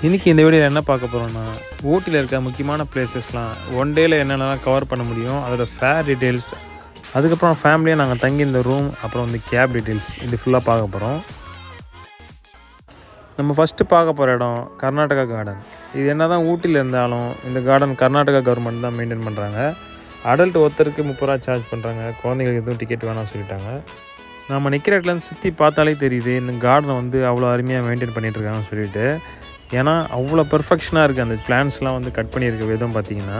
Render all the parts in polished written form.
இன்றைக்கி இந்த வீடியோவில் என்ன பார்க்க போகிறோன்னா, ஊட்டியில் இருக்க முக்கியமான பிளேசஸ்லாம் ஒன் டேயில் என்னென்னலாம் கவர் பண்ண முடியும், அதோட ஃபேர் டீட்டெயில்ஸ், அதுக்கப்புறம் ஃபேமிலியாக நாங்கள் தங்கி இந்த ரூம், அப்புறம் வந்து கேப் டீட்டெயில்ஸ், இது ஃபுல்லாக பார்க்க போகிறோம். நம்ம ஃபஸ்ட்டு பார்க்க போகிற இடம் கர்நாடகா கார்டன். இது என்ன தான் ஊட்டியில் இருந்தாலும் இந்த கார்டன் கர்நாடகா கவர்மெண்ட் தான் மெயின்டைன் பண்ணுறாங்க. அடல்ட் ஒருத்தருக்கு 30 ரூபா சார்ஜ் பண்ணுறாங்க, குழந்தைங்களுக்கு எதுவும் டிக்கெட் வேணாம்னு சொல்லிட்டாங்க. நம்ம நிற்கிற இடத்துலேருந்து சுற்றி பார்த்தாலே தெரியுது இந்த கார்டனை வந்து அவ்வளோ அருமையாக மெயின்டைன் பண்ணிகிட்ருக்காங்கன்னு சொல்லிட்டு. ஏன்னா அவ்வளோ பெர்ஃபெக்ஷனாக இருக்குது. அந்த பிளான்ஸ்லாம் வந்து கட் பண்ணியிருக்க விதம் பார்த்திங்கன்னா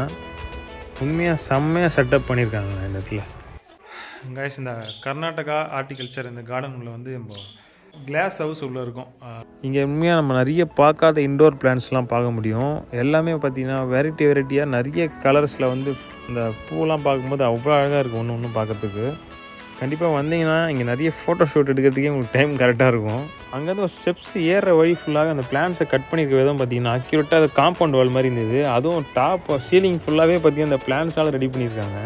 உண்மையாக செம்மையாக செட்டப் பண்ணியிருக்காங்க இந்த இடத்துல. கைஸ், இந்த கர்நாடகா ஹார்டிகல்ச்சர் இந்த கார்டன் உள்ள வந்து நம்ம கிளாஸ் ஹவுஸ் உள்ளே இருக்கும். இங்கே உண்மையாக நம்ம நிறைய பார்க்காத இன்டோர் பிளான்ஸ்லாம் பார்க்க முடியும். எல்லாமே பார்த்திங்கன்னா வெரைட்டியாக நிறைய கலர்ஸில் வந்து இந்த பூவெலாம் பார்க்கும்போது அவ்வளோ அழகாக இருக்கும். ஒன்று ஒன்று பார்க்குறதுக்கு கண்டிப்பாக வந்தீங்கன்னா இங்கே நிறைய ஃபோட்டோ ஷூட் எடுக்கிறதுக்கே உங்களுக்கு டைம் கரெக்டாக இருக்கும். அங்கேருந்து ஒரு ஸ்டெப்ஸ் ஏறுற வழி ஃபுல்லாக அந்த பிளான்ஸை கட் பண்ணியிருக்க விதம் பார்த்திங்கன்னா அக்யூரேட்டாக அது காம்பவுண்ட் வால் மாதிரி இருந்தது. அதுவும் டாப் சீலிங் ஃபுல்லாகவே பார்த்திங்கன்னா அந்த பிளான்ஸால் ரெடி பண்ணியிருக்காங்க.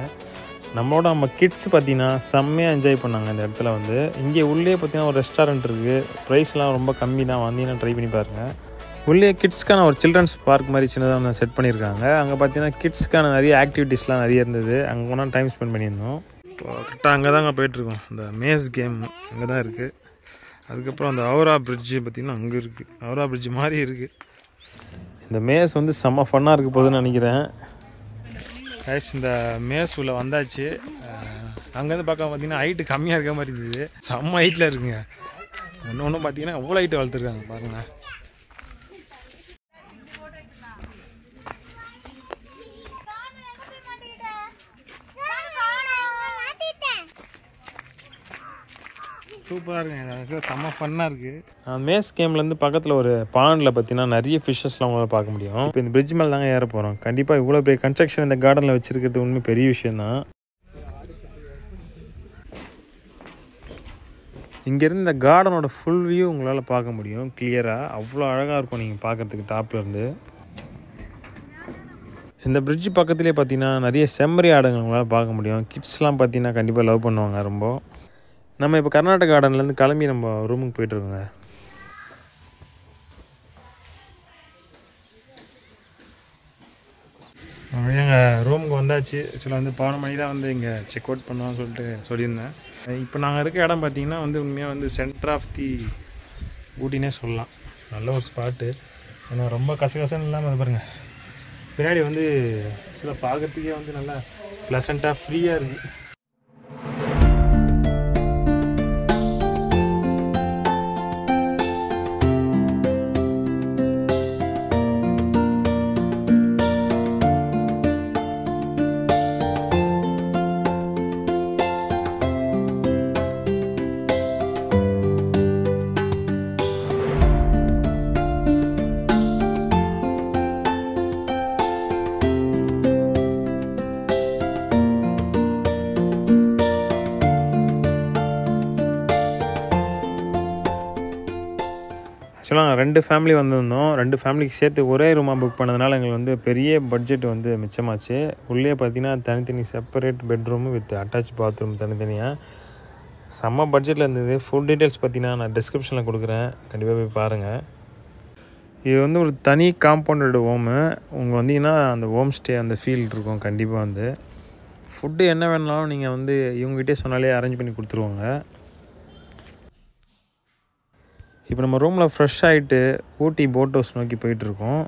நம்ம கிட்ஸ் பார்த்திங்கன்னா செம்மையாக என்ஜாய் பண்ணாங்க இந்த இடத்துல வந்து. இங்கே உள்ளே பார்த்திங்கன்னா ஒரு ரெஸ்டாரண்ட் இருக்குது. ப்ரைஸ்லாம் ரொம்ப கம்மி தான், வந்தீங்கன்னா ட்ரை பண்ணி பாருங்கள். உள்ளே கிட்ஸ்க்கான ஒரு சில்ட்ரன்ஸ் பார்க் மாதிரி சின்னதாக செட் பண்ணியிருக்காங்க. அங்கே பார்த்திங்கன்னா கிட்ஸ்க்கான நிறைய ஆக்டிவிட்டீஸ்லாம் நிறைய இருந்தது. அங்கே போனால் டைம் ஸ்பெண்ட் பண்ணியிருந்தோம். இப்போ கரெக்டாக அங்கே தாங்க போயிட்டுருக்கோம். இந்த மேஸ் கேம் அங்கே தான் இருக்குது. அதுக்கப்புறம் அந்த ஹவுரா பிரிட்ஜு பார்த்திங்கன்னா அங்கே இருக்குது. ஹவுரா பிரிட்ஜு மாதிரி இருக்குது. இந்த மேஸ் வந்து செம்ம ஃபன்னாக இருக்க போகுதுன்னு நினைக்கிறேன். கைஸ், இந்த மேஸ் உள்ள வந்தாச்சு. அங்கேருந்து பார்க்க பார்த்திங்கன்னா ஹைட்டு கம்மியாக இருக்க மாதிரி இருந்தது. செம்ம ஹைட்டில் இருக்குங்க. ஒன்று பார்த்திங்கன்னா அவ்வளோ ஹைட்டு வளர்த்துருக்காங்க பாருங்கள். சூப்பராக இருக்குங்க. செம்ம ஃபன்னாக இருக்குது. மேஸ் கேம்லேருந்து பக்கத்தில் ஒரு பாண்டில் பார்த்தீங்கன்னா நிறைய ஃபிஷ்ஷஸ்லாம் உங்களால் பார்க்க முடியும். இப்போ இந்த பிரிட்ஜ் மேலே தாங்க ஏற போகிறோம். கண்டிப்பாக இவ்வளோ பெரிய கன்ஸ்ட்ரக்ஷன் இந்த கார்டனில் வச்சுருக்கிறது உண்மை பெரிய விஷயந்தான். இங்கேருந்து இந்த கார்டனோட ஃபுல் வியூ உங்களால் பார்க்க முடியும் கிளியராக. அவ்வளோ அழகாக இருக்கும் நீங்கள் பார்க்குறதுக்கு டாப்லேருந்து. இந்த பிரிட்ஜ் பக்கத்துலேயே பார்த்தீங்கன்னா நிறைய செம்மறி ஆடுங்கள் உங்களால் பார்க்க முடியும். கிட்ஸ்லாம் பார்த்தீங்கன்னா கண்டிப்பாக லவ் பண்ணுவாங்க ரொம்ப. நம்ம இப்போ கர்நாடகா கார்டன்லேருந்து கிளம்பி நம்ம ரூமுக்கு போயிட்டுருக்கோங்க. எங்கள் ரூமுக்கு வந்தாச்சு. ஆக்சுவலாக வந்து 11 மணி தான் வந்து இங்கே செக் அவுட் பண்ணுவோம்னு சொல்லியிருந்தேன். இப்போ நாங்கள் இருக்க இடம் பார்த்திங்கன்னா வந்து உண்மையாக வந்து சென்டர் ஆஃப் தி ஊட்டினே சொல்லலாம். நல்ல ஒரு ஸ்பாட்டு. ஏன்னா ரொம்ப கசகசன்னு இல்லாமல் அது பாருங்கள். பின்னாடி வந்து ஆக்சுவலாக பார்க்குறதுக்கே வந்து நல்லா ப்ளசண்ட்டாக ஃப்ரீயாக இருக்குது. ஆக்சுவலாக 2 ஃபேமிலி வந்திருந்தோம். 2 ஃபேமிலிக்கு சேர்த்து ஒரே ரூமாக புக் பண்ணதுனால எங்களுக்கு வந்து பெரிய பட்ஜெட் வந்து மிச்சமாச்சு. உள்ளே பார்த்தீங்கன்னா தனித்தனி separate bedroom with attach bathroom தனித்தனியாக செம்ம பட்ஜெட்டில் இருந்தது. ஃபுல் டீட்டெயில்ஸ் பார்த்தீங்கன்னா நான் டிஸ்கிரிப்ஷனில் கொடுக்குறேன், கண்டிப்பாக போய் பாருங்கள். இது வந்து ஒரு தனி காம்பவுண்டட் ஹோமு. உங்கள் வந்தீங்கன்னா அந்த ஹோம் ஸ்டே அந்த ஃபீல் இருக்கும். கண்டிப்பாக வந்து ஃபுட்டு என்ன வேணாலும் நீங்கள் வந்து இவங்ககிட்டே சொன்னாலே அரேஞ்ச் பண்ணி கொடுத்துருவாங்க. இப்போ நம்ம ரூமில் ஃப்ரெஷ் ஆகிட்டு ஊட்டி போட் ஹவுஸ் நோக்கி போயிட்டுருக்கோம்.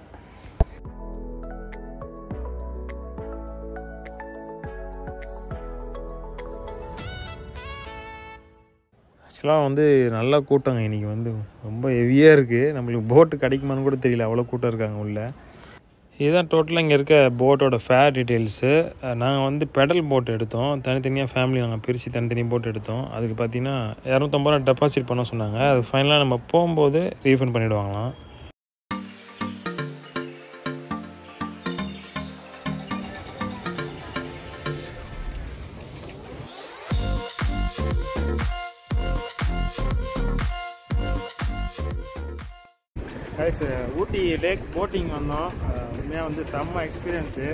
ஆக்சுவலாக வந்து நல்ல கூட்டங்க இன்றைக்கி. வந்து ரொம்ப ஹெவியாக இருக்குது. நம்மளுக்கு போட்டு கிடைக்குமான்னு கூட தெரியல, அவ்வளோ கூட்டம் இருக்காங்க உள்ளே. இதுதான் டோட்டலாக இங்கே இருக்க போட்டோட ஃபேர் டீட்டெயில்ஸு. நாங்கள் வந்து பெடல் போட் எடுத்தோம். தனித்தனியாக ஃபேமிலி நாங்கள் பிரித்து தனித்தனி போட் எடுத்தோம். அதுக்கு பார்த்தீங்கன்னா 250 ரூபா டெபாசிட் பண்ண சொன்னாங்க. அது ஃபைனலாக நம்ம போகும்போது ரீஃபண்ட் பண்ணிவிடுவாங்களாம். கைஸ், ஊட்டி லேக் போட்டிங் வந்தோம். உண்மையாக வந்து செம்ம எக்ஸ்பீரியன்ஸு.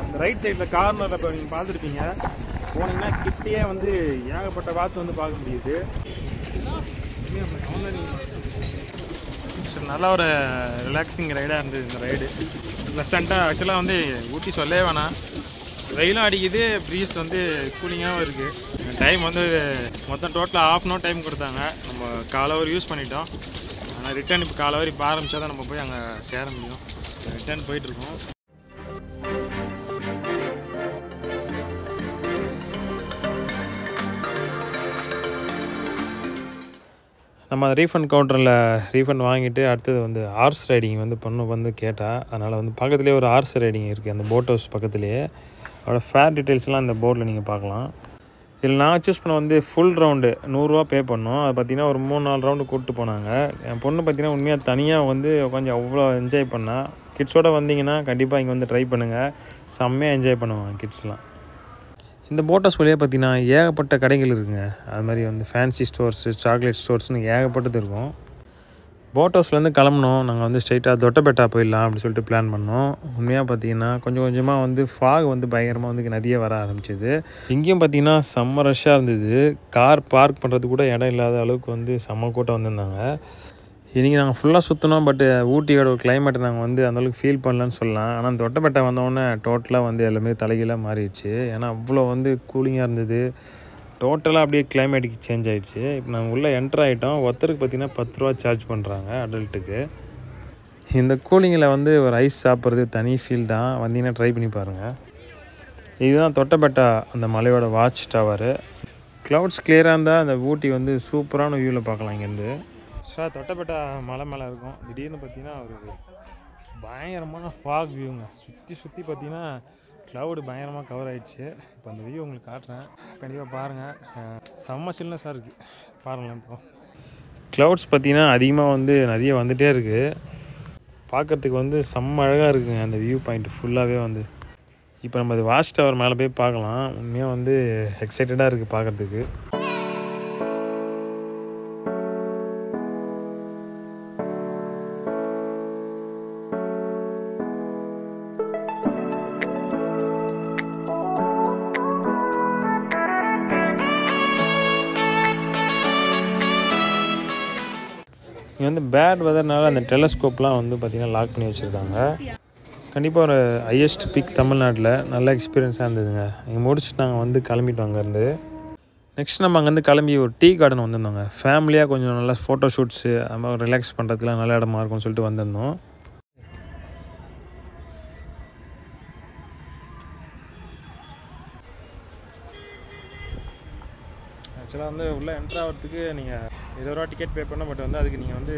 இந்த ரைட் சைடில் கார்னரில் இப்போ நீங்கள் பார்த்துருப்பீங்க. போனீங்கன்னா கிட்டேயே வந்து ஏகப்பட்ட வாத்து வந்து பார்க்க முடியுது. நல்ல ஒரு ரிலாக்ஸிங் ரைடாக இருந்தது இந்த ரைடு. ப்ளசண்ட்டாக ஆக்சுவலாக வந்து ஊட்டி சொல்லவே வேணாம், வெயிலும் அடிக்குது, ப்ரீஸ் வந்து கூலிங்காகவும் இருக்குது. டைம் வந்து மொத்தம் டோட்டலாக ½ hour டைம் கொடுத்தாங்க. நம்ம கால் ஹவர் யூஸ் பண்ணிட்டோம். ஆனால் ரிட்டர்ன் இப்போ கால் ஹவர் இப்போ ஆரம்பித்தா தான் நம்ம போய் அங்கே சேர முடியும். ரிட்டர்ன் போயிட்டுருக்கோம். நம்ம ரீஃபண்ட் கவுண்டரில் ரீஃபண்ட் வாங்கிட்டு அடுத்தது வந்து ஹார்ஸ் ரைடிங் வந்து பொண்ணு வந்து கேட்டால், அதனால் வந்து பக்கத்துலேயே ஒரு ஹார்ஸ் ரைடிங் இருக்குது அந்த போட் ஹவுஸ் பக்கத்துலேயே. அதோட ஃபேர் டீட்டெயில்ஸ்லாம் இந்த போர்டில் நீங்கள் பார்க்கலாம். இதில் நான் சூஸ் பண்ண வந்து ஃபுல் ரவுண்டு 100 ரூபா பே பண்ணோம். அது பார்த்திங்கன்னா ஒரு 3-4 ரவுண்டு கூப்பிட்டு போனாங்க. என் பொண்ணு பார்த்திங்கன்னா உண்மையாக தனியாக வந்து கொஞ்சம் அவ்வளோ என்ஜாய் பண்ணால். கிட்ஸோடு வந்தீங்கன்னா கண்டிப்பாக இங்கே வந்து ட்ரை பண்ணுங்கள், செம்மையாக என்ஜாய் பண்ணுவாங்க கிட்ஸ்லாம். இந்த போட் ஹவுஸ் வழியாக பார்த்திங்கன்னா ஏகப்பட்ட கடைகள் இருக்குங்க. அது மாதிரி வந்து ஃபேன்சி ஸ்டோர்ஸு, சாக்லேட் ஸ்டோர்ஸ்னு ஏகப்பட்டது இருக்கும். போட் ஹவுஸ்லேருந்து கிளம்புனோம். நாங்கள் வந்து ஸ்ட்ரைட்டாக தொட்டபெட்டா போயிடலாம் அப்படின்னு சொல்லிட்டு பிளான் பண்ணோம். உண்மையாக பார்த்திங்கன்னா கொஞ்சம் கொஞ்சமாக வந்து ஃபாக் வந்து பயங்கரமாக வந்து நிறைய வர ஆரம்பிச்சிது. இங்கேயும் பார்த்திங்கன்னா செம்ம ரஷ்ஷாக இருந்தது. கார் பார்க் பண்ணுறதுக்கு கூட இடம் இல்லாத அளவுக்கு வந்து செம்ம கூட்டம் வந்திருந்தாங்க. இன்றைக்கி நாங்கள் ஃபுல்லாக சுற்றினோம். பட் ஊட்டியோட ஒரு கிளைமேட்டை நாங்கள் வந்து அந்தளவுக்கு ஃபீல் பண்ணலன்னு சொல்லலாம். ஆனால் தொட்டபெட்டா வந்தோடனே டோட்டலாக வந்து எல்லாமே தலைகீழாக மாறிடுச்சு. ஏன்னா அவ்வளோ வந்து கூலிங்காக இருந்தது. டோட்டலாக அப்படியே கிளைமேட்டுக்கு சேஞ்ச் ஆகிடுச்சு. இப்போ நாங்கள் உள்ளே என்ட்ரு ஆகிட்டோம். ஒருத்தருக்கு பார்த்திங்கன்னா 10 ரூபா சார்ஜ் பண்ணுறாங்க அடல்ட்டுக்கு. இந்த கூலிங்கில் வந்து ஒரு ஐஸ் சாப்பிட்றது தனி ஃபீல் தான். வந்தீங்கன்னா ட்ரை பண்ணி பாருங்கள். இதுதான் தொட்டபெட்டா அந்த மலையோட வாட்ச் டவரு. க்ளவுட்ஸ் கிளியராக இருந்தால் அந்த ஊட்டி வந்து சூப்பரான வியூவில் பார்க்கலாம் இங்கேருந்து. தொட்டபெட்டா மலை மேலே இருக்கும். திடீர்னு பார்த்திங்கன்னா ஒரு பயங்கரமான ஃபாக் வியூங்க. சுற்றி பார்த்திங்கன்னா க்ளவுடு பயங்கரமாக கவர் ஆகிடுச்சு. இப்போ அந்த வியூ உங்களுக்கு காட்டுறேன், கண்டிப்பாக பாருங்கள். செம்ம சில்னஸாக இருக்குது பாருங்களேன். இப்போ க்ளவுட்ஸ் பார்த்திங்கன்னா அதிகமாக வந்து நிறைய வந்துகிட்டே இருக்குது. பார்க்குறதுக்கு வந்து செம்ம அழகாக இருக்குங்க அந்த வியூ பாயிண்ட் ஃபுல்லாகவே வந்து. இப்போ நம்ம அது வாட்ச் டவர் மேலே போய் பார்க்கலாம். உண்மையாக வந்து எக்ஸைட்டடாக இருக்குது பார்க்குறதுக்கு. இங்கே வந்து பேட் வெதர்னால அந்த டெலஸ்கோப்லாம் வந்து பார்த்திங்கன்னா லாக் பண்ணி வச்சுருக்காங்க. கண்டிப்பாக ஒரு ஹையஸ்ட் பிக் தமிழ்நாட்டில் நல்ல எக்ஸ்பீரியன்ஸாக இருந்ததுங்க. இங்கே முடிச்சுட்டு நாங்கள் வந்து கிளம்பிட்டோம் அங்கேருந்து. நெக்ஸ்ட் நம்ம அங்கேருந்து கிளம்பி ஒரு டீ கார்டன் வந்திருந்தோங்க. ஃபேமிலியாக கொஞ்சம் நல்லா ஃபோட்டோ ஷூட்ஸு அது மாதிரி ரிலாக்ஸ் பண்ணுறதுக்குலாம் நல்ல இடமா இருக்கும்னு சொல்லிட்டு வந்திருந்தோம். ஆக்சுவலாக வந்து உள்ளே என்ட்ரு ஆகிறதுக்கு நீங்கள் 20 ரூபா டிக்கெட் பே பண்ணோம். பட் வந்து அதுக்கு நீங்கள் வந்து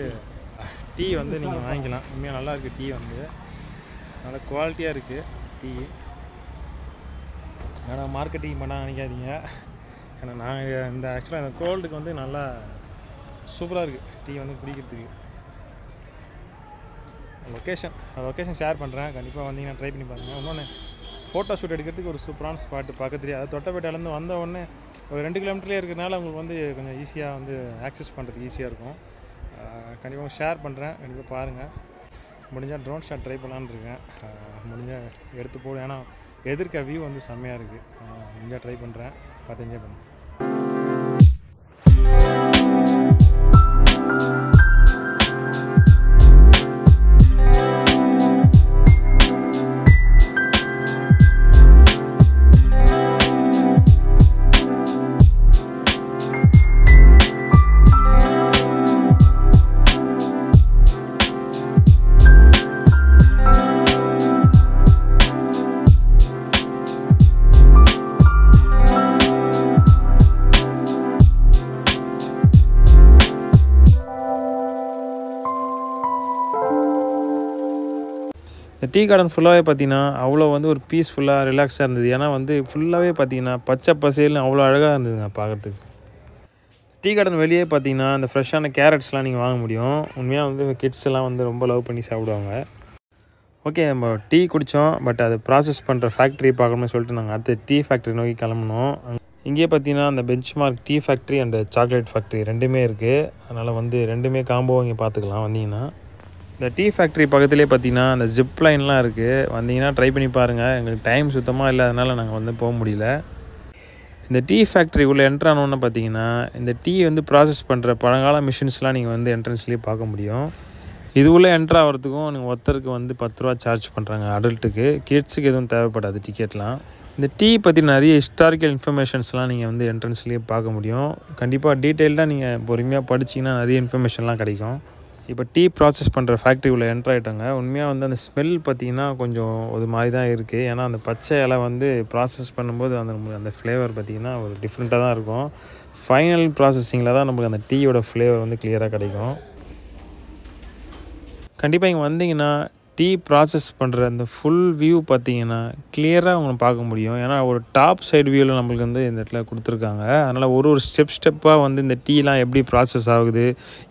டீ வந்து நீங்கள் வாங்கிக்கலாம். உண்மையாக நல்லா இருக்குது. டீ வந்து நல்லா குவாலிட்டியாக இருக்குது டீ. ஆனால் மார்க்கெட்டிங் பண்ண நினைக்காதீங்க. ஏன்னா நாங்கள் இந்த ஆக்சுவலாக இந்த கோல்டுக்கு வந்து நல்லா சூப்பராக இருக்குது டீ வந்து குடிக்கிறதுக்கு. லொக்கேஷன் ஷேர் பண்ணுறேன், கண்டிப்பாக வந்தீங்கன்னா ட்ரை பண்ணி பாருங்கள். இன்னொன்று ஃபோட்டோ ஷூட் எடுக்கிறதுக்கு ஒரு சூப்பரான ஸ்பாட்டு பக்கத்துலேயே. அது தொட்டபெட்டாலேருந்து வந்த உடனே ஒரு 2 கிலோமீட்டர்லேயே இருக்கிறதுனால உங்களுக்கு வந்து கொஞ்சம் ஈஸியாக வந்து ஆக்சஸ் பண்ணுறதுக்கு ஈஸியாக இருக்கும். கண்டிப்பாக ஷேர் பண்ணுறேன், கண்டிப்பாக பாருங்கள். முடிஞ்சால் ட்ரோன் ஷாட் ட்ரை பண்ணலான்னு இருக்கேன். முடிஞ்சால் எடுத்து போடும். ஏன்னா எதிர்க்க வியூ வந்து செம்மையாக இருக்குது. முடிஞ்சால் ட்ரை பண்ணுறேன், பார்த்து என்ஜாய் பண்ணுறேன். இந்த டீ கார்டன் ஃபுல்லாகவே பார்த்திங்கன்னா அவ்வளோ வந்து ஒரு பீஸ்ஃபுல்லாக ரிலாக்ஸாக இருந்தது. ஏன்னா வந்து ஃபுல்லாகவே பார்த்திங்கன்னா பச்சை பசேல்னு அவ்வளோ அழகாக இருந்ததுங்க பார்க்குறதுக்கு. டீ கார்டன் வெளியே பார்த்திங்கன்னா அந்த ஃப்ரெஷ்ஷான கேரட்ஸ்லாம் நீங்கள் வாங்க முடியும். உண்மையாக வந்து கிட்ஸ் எல்லாம் வந்து ரொம்ப லவ் பண்ணி சாப்பிடுவாங்க. ஓகே, நம்ம டீ குடித்தோம். பட் அது ப்ராசஸ் பண்ணுற ஃபேக்ட்ரி பார்க்கணும்னு சொல்லிட்டு நாங்கள் அடுத்து டீ ஃபேக்ட்ரி நோக்கி கிளம்புனோம். இங்கேயே பார்த்திங்கன்னா அந்த bench mark tea factory and chocolate factory ரெண்டுமே இருக்குது. அதனால் வந்து ரெண்டுமே காம்போ இங்கே பார்த்துக்கலாம் வந்தீங்கன்னா. இந்த டீ ஃபேக்ட்ரி பக்கத்துலேயே பார்த்திங்கன்னா அந்த ஜிப் லைன்லாம் இருக்குது. வந்தீங்கன்னா ட்ரை பண்ணி பாருங்கள். எங்களுக்கு டைம் சுத்தமாக இல்லாதனால நாங்கள் வந்து போக முடியல. இந்த டீ ஃபேக்ட்ரி உள்ளே என்ட்ரு ஆனோன்னு பார்த்தீங்கன்னா இந்த டீ வந்து ப்ராசஸ் பண்ணுற பழங்கால மிஷின்ஸ்லாம் நீங்கள் வந்து என்ட்ரன்ஸ்லேயே பார்க்க முடியும். இது உள்ளே என்ட்ரு ஆகிறதுக்கும் நீங்கள் ஒருத்தருக்கு வந்து 10 ரூபா சார்ஜ் பண்ணுறாங்க அடல்ட்டுக்கு. கிட்ஸுக்கு எதுவும் தேவைப்படாது டிக்கெட்லாம். இந்த டீ பற்றி நிறைய ஹிஸ்டாரிக்கல் இன்ஃபர்மேஷன்ஸ்லாம் நீங்கள் வந்து என்ட்ரன்ஸ்லேயே பார்க்க முடியும். கண்டிப்பாக டீட்டெயில்டாக நீங்கள் பொறுமையாக படிச்சிங்கன்னா நிறைய இன்ஃபர்மேஷன்லாம் கிடைக்கும். இப்போ டீ ப்ராசஸ் பண்ணுற ஃபேக்ட்ரி உள்ள என்ட்ரு ஆகிட்டாங்க. உண்மையாக வந்து அந்த ஸ்மெல் பார்த்திங்கன்னா கொஞ்சம் ஒரு மாதிரி தான் இருக்குது. ஏன்னா அந்த பச்சை இலை வந்து ப்ராசஸ் பண்ணும்போது அந்த ஃப்ளேவர் பார்த்திங்கன்னா ஒரு டிஃப்ரெண்ட்டாக தான் இருக்கும். ஃபைனல் ப்ராசஸிங்கில் தான் நமக்கு அந்த டீயோட ஃப்ளேவர் வந்து கிளியராக கிடைக்கும். கண்டிப்பாக இங்கே வந்தீங்கன்னா டீ ப்ராசஸ் பண்ணுற அந்த ஃபுல் வியூ பார்த்தீங்கன்னா கிளியராக உங்களுக்கு பார்க்க முடியும். ஏன்னா ஒரு டாப் சைடு வியூவில் நம்மளுக்கு வந்து இந்த இடத்துல கொடுத்துருக்காங்க. அதனால் ஒரு ஸ்டெப்பாக வந்து இந்த டீலாம் எப்படி ப்ராசஸ் ஆகுது,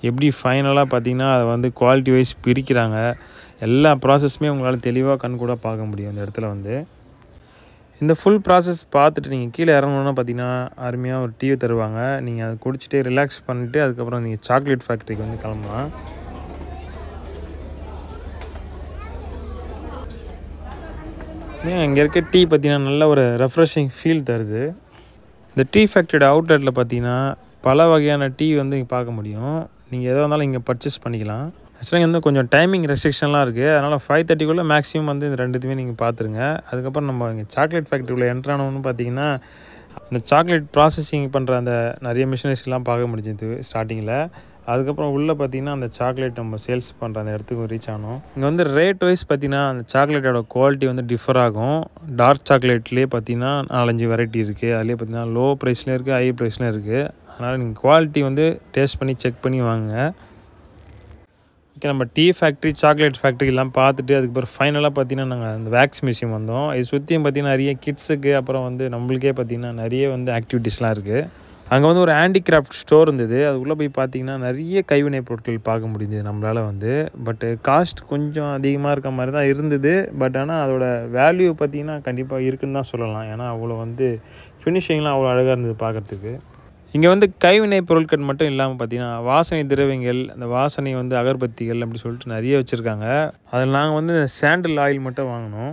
எப்படி ஃபைனலாக பார்த்தீங்கன்னா அதை வந்து குவாலிட்டி வைஸ் பிரிக்கிறாங்க. எல்லா ப்ராசஸுமே உங்களால் தெளிவாக கண்கூட பார்க்க முடியும் இந்த இடத்துல வந்து. இந்த ஃபுல் ப்ராசஸ் பார்த்துட்டு நீங்கள் கீழே இறங்கணுன்னா பார்த்தீங்கன்னா அருமையாக ஒரு டீயை தருவாங்க. நீங்கள் அதை குடிச்சிட்டு ரிலாக்ஸ் பண்ணிவிட்டு அதுக்கப்புறம் நீங்கள் சாக்லேட் ஃபேக்ட்ரிக்கு வந்து கிளம்பலாம். இங்கே இருக்க டீ பார்த்திங்கன்னா நல்ல ஒரு ரெஃப்ரெஷிங் ஃபீல் தருது. இந்த டீ ஃபேக்ட்ரியோட அவுட்லெட்டில் பார்த்தீங்கன்னா பல வகையான டீ வந்து இங்கே பார்க்க முடியும். நீங்கள் எதாக இருந்தாலும் இங்கே பர்ச்சேஸ் பண்ணிக்கலாம். ஆக்சுவலாக இங்கே வந்து கொஞ்சம் டைமிங் ரெஸ்ட்ரிக்ஷன்லாம் இருக்குது. அதனால் 5:30க்குள்ளே மேக்ஸிமம் வந்து இந்த ரெண்டுத்தையுமே நீங்கள் பார்த்துருங்க. அதுக்கப்புறம் நம்ம இங்கே சாக்லேட் ஃபேக்ட்ரிக்குள்ளே என்ட்ரானோன்னு பார்த்தீங்கன்னா இந்த சாக்லேட் ப்ராசஸிங் பண்ணுற அந்த நிறைய மிஷினரிஸ்லாம் பார்க்க முடிஞ்சுது ஸ்டார்டிங்கில். அதுக்கப்புறம் உள்ளே பார்த்திங்கன்னா அந்த சாக்லேட் நம்ம சேல்ஸ் பண்ணுற அந்த இடத்துக்கு ரீச் ஆனோம். இங்கே வந்து ரேட் வைஸ் பார்த்திங்கன்னா அந்த சாக்லேட்டோட குவாலிட்டி வந்து டிஃபர் ஆகும். டார்க் சாக்லேட்லேயே பார்த்திங்கன்னா 4-5 வெரைட்டி இருக்குது. அதுலேயே பார்த்திங்கன்னா லோ ப்ரைஸ்லேயும் இருக்குது, ஹை ப்ரைஸ்லேயும் இருக்குது. அதனால் நீங்கள் குவாலிட்டி வந்து டேஸ்ட் பண்ணி செக் பண்ணி வாங்க. ஓகே, நம்ம டீ ஃபேக்ட்ரி, சாக்லேட் ஃபேக்ட்ரிலாம் பார்த்துட்டு அதுக்கப்புறம் ஃபைனலாக பார்த்திங்கன்னா நாங்கள் அந்த வேக்ஸ் மியூசியம் வந்தோம். இது சுற்றியும் பார்த்திங்கன்னா நிறைய கிட்ஸுக்கு அப்புறம் வந்து நம்மளுக்கே பார்த்திங்கன்னா நிறைய வந்து ஆக்டிவிட்டீஸ்லாம் இருக்குது. அங்கே வந்து ஒரு ஹேண்டிகிராஃப்ட் ஸ்டோர் இருந்தது. அதுக்குள்ளே போய் பார்த்திங்கன்னா நிறைய கைவினைப் பொருட்கள் பார்க்க முடிஞ்சது நம்மளால் வந்து. பட்டு காஸ்ட் கொஞ்சம் அதிகமாக இருக்க மாதிரி தான் இருந்தது. பட் ஆனால் அதோட வேல்யூ பார்த்திங்கன்னா கண்டிப்பாக இருக்குதுன்னு தான் சொல்லலாம். ஏன்னா அவ்வளோ வந்து ஃபினிஷிங்லாம் அவ்வளோ அழகாக இருந்தது பார்க்குறதுக்கு. இங்கே வந்து கைவினைப் பொருட்கள் மட்டும் இல்லாமல் பார்த்திங்கன்னா வாசனை திரவியங்கள், அந்த வாசனை வந்து அகர்பத்திகள் அப்படி சொல்லிட்டு நிறைய வச்சுருக்காங்க. அதில் நாங்கள் வந்து சாண்டில் ஆயில் மட்டும் வாங்கினோம்.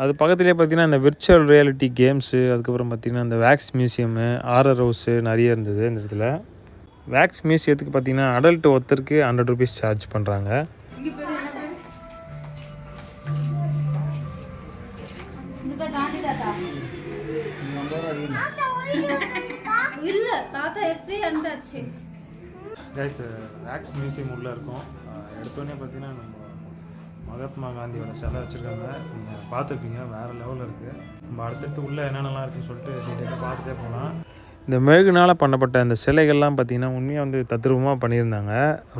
அது பக்கத்துலேயே பார்த்திங்கன்னா இந்த விர்ச்சுவல் ரியாலிட்டி கேம்ஸு, அதுக்கப்புறம் பார்த்திங்கன்னா இந்த வேக்ஸ் மியூசியமு, ஆரர் ஹவுஸு நிறைய இருந்தது இந்த இடத்துல. வேக்ஸ் மியூசியத்துக்கு பார்த்திங்கன்னா அடல்ட் ஒருத்தருக்கு 100 ருபீஸ் சார்ஜ் பண்ணுறாங்க. வேக்ஸ் மியூசியம் உள்ளே இருக்கும். எடுத்தோடனே பார்த்திங்கன்னா நம்ம மகாத்மா காந்தியோட சிலை வச்சுருக்காங்க. நீங்கள் பார்த்துருப்பீங்க, வேறு லெவலில் இருக்குது. நம்ம அடுத்தடுத்து உள்ளே என்னென்னலாம் இருக்குதுன்னு சொல்லிட்டு டீட்டெயிலாக பார்த்துட்டே போகலாம். இந்த மெழுகுனால் பண்ணப்பட்ட அந்த சிலைகள்லாம் பார்த்திங்கன்னா உண்மையாக வந்து தத்ரூபமாக பண்ணியிருந்தாங்க.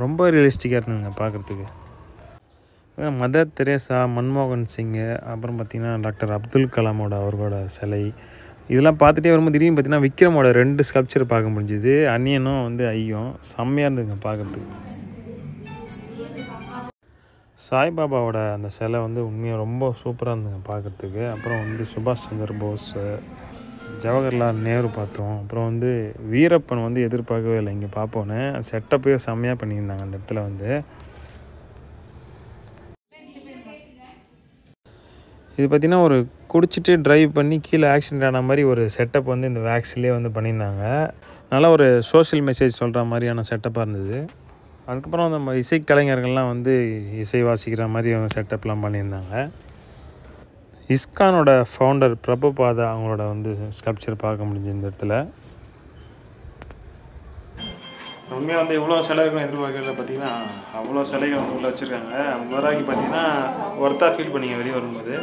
ரொம்ப ரியலிஸ்டிக்காக இருந்ததுங்க பார்க்குறதுக்கு. மதர் தெரேசா, மன்மோகன் சிங்கு, அப்புறம் பார்த்திங்கன்னா டாக்டர் அப்துல் கலாமோட அவர்களோட சிலை, இதெல்லாம் பார்த்துட்டே வரும்போது திடீர்னு பார்த்திங்கன்னா விக்ரமோட 2 ஸ்கல்ப்சர் பார்க்க முடிஞ்சுது. அன்னியனும் வந்து ஐயும் செம்மையாக இருந்ததுங்க பார்க்குறதுக்கு. சாய்பாபாவோட அந்த சிலை வந்து உண்மையாக ரொம்ப சூப்பராக இருந்ததுங்க பார்க்குறதுக்கு. அப்புறம் வந்து சுபாஷ் சந்திர போஸ், ஜவஹர்லால் நேரு பார்த்தோம். அப்புறம் வந்து வீரப்பன் வந்து எதிர்பார்க்கவே இல்லை இங்கே பார்ப்போன்னு. செட்டப்பே செம்மையாக பண்ணியிருந்தாங்க அந்த இடத்துல வந்து. இது பார்த்திங்கன்னா ஒரு குடிச்சிட்டு ட்ரைவ் பண்ணி கீழே ஆக்சிடென்ட் ஆன மாதிரி ஒரு செட்டப் வந்து இந்த வேக்ஸ்லேயே வந்து பண்ணியிருந்தாங்க. நல்லா ஒரு சோஷியல் மெசேஜ் சொல்கிற மாதிரியான செட்டப்பாக இருந்தது. அதுக்கப்புறம் நம்ம இசைக்கலைஞர்கள்லாம் வந்து இசை வாசிக்கிற மாதிரி அவங்க செட்டப்லாம் பண்ணியிருந்தாங்க. இஸ்கானோட ஃபவுண்டர் பிரபுபாதா அவங்களோட வந்து ஸ்கல்ப்சர் பார்க்க முடிஞ்சு இந்த இடத்துல. உண்மையாக வந்து இவ்வளோ சிலைகள் எதிர்பார்க்கல பார்த்திங்கன்னா அவ்வளோ சிலைகள் வந்து உள்ள வச்சுருக்காங்க. 50 ரூபாய்க்கு பார்த்திங்கன்னா ஒர்த்தாக ஃபீல் பண்ணிங்க வெளியே வரும்போது.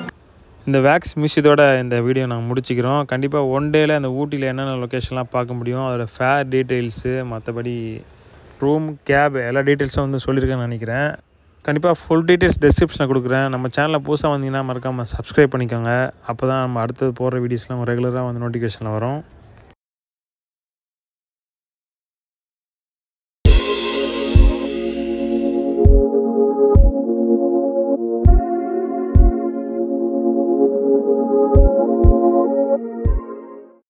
இந்த வேக்ஸ் மியூசியத்தோட இந்த வீடியோ நாங்கள் முடிச்சுக்கிறோம். கண்டிப்பாக ஒன் டேயில் இந்த ஊட்டியில் என்னென்ன லொக்கேஷன்லாம் பார்க்க முடியும், அதோட ஃபேர் டீட்டெயில்ஸு, மற்றபடி ரூம், கேப் எல்லா டீட்டெயில்ஸும் வந்து சொல்லியிருக்கேன்னு நினைக்கிறேன். கண்டிப்பாக ஃபுல் டீட்டெயில்ஸ் டிஸ்கிரிப்ஷனில் கொடுக்குறேன். நம்ம சேனலில் புதுசாக வந்தீங்கன்னா மறக்காமல் சப்ஸ்கிரைப் பண்ணிக்கோங்க. அப்போ தான் நம்ம அடுத்தது போடுற வீடியோஸ்லாம் ரெகுலராக வந்து நோட்டிஃபிகேஷனில் வரும்.